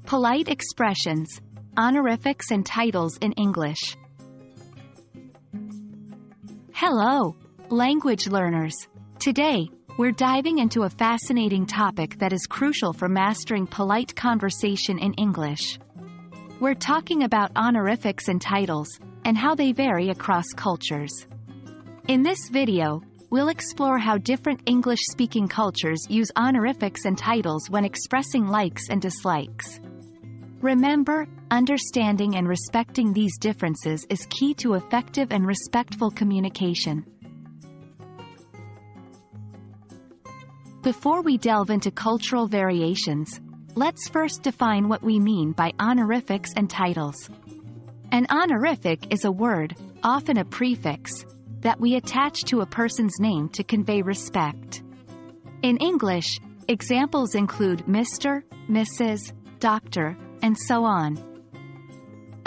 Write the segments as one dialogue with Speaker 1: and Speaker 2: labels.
Speaker 1: Polite expressions, honorifics and titles in English. Hello, language learners. Today, we're diving into a fascinating topic that is crucial for mastering polite conversation in English. We're talking about honorifics and titles, and how they vary across cultures. In this video, we'll explore how different English-speaking cultures use honorifics and titles when expressing likes and dislikes. Remember, understanding and respecting these differences is key to effective and respectful communication. Before we delve into cultural variations, let's first define what we mean by honorifics and titles. An honorific is a word, often a prefix, that we attach to a person's name to convey respect. In English, examples include Mr., Mrs., Dr., and so on.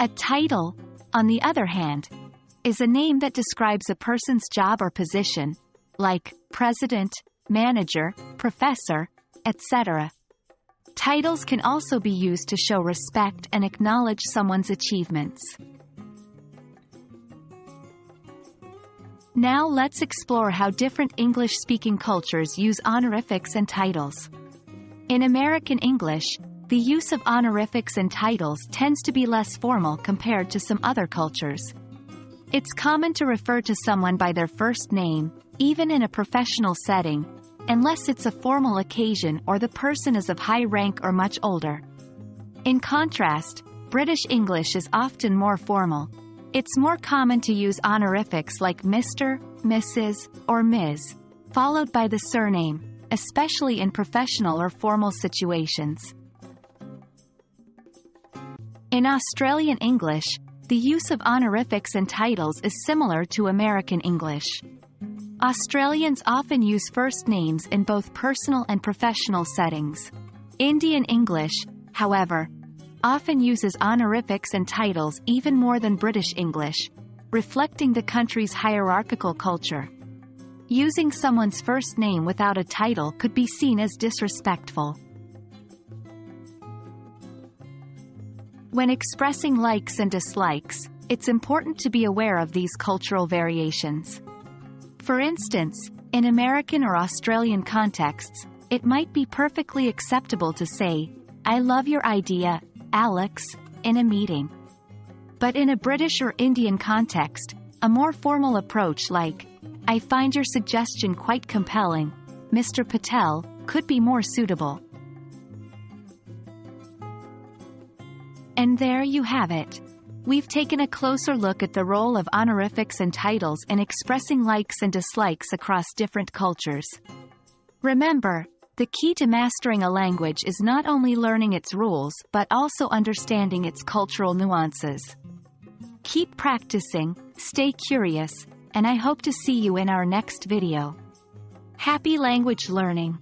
Speaker 1: A title, on the other hand, is a name that describes a person's job or position, like president, manager, professor, etc. Titles can also be used to show respect and acknowledge someone's achievements. Now let's explore how different English-speaking cultures use honorifics and titles. In American English, the use of honorifics and titles tends to be less formal compared to some other cultures. It's common to refer to someone by their first name, even in a professional setting, unless it's a formal occasion or the person is of high rank or much older. In contrast, British English is often more formal. It's more common to use honorifics like Mr., Mrs., or Ms., followed by the surname, especially in professional or formal situations. In Australian English, the use of honorifics and titles is similar to American English. Australians often use first names in both personal and professional settings. Indian English, however, often uses honorifics and titles even more than British English, reflecting the country's hierarchical culture. Using someone's first name without a title could be seen as disrespectful. When expressing likes and dislikes, it's important to be aware of these cultural variations. For instance, in American or Australian contexts, it might be perfectly acceptable to say, "I love your idea, Alex," in a meeting. But in a British or Indian context, a more formal approach like, "I find your suggestion quite compelling, Mr. Patel," could be more suitable. And there you have it. We've taken a closer look at the role of honorifics and titles in expressing likes and dislikes across different cultures. Remember, the key to mastering a language is not only learning its rules but also understanding its cultural nuances. Keep practicing, stay curious, and I hope to see you in our next video. Happy language learning!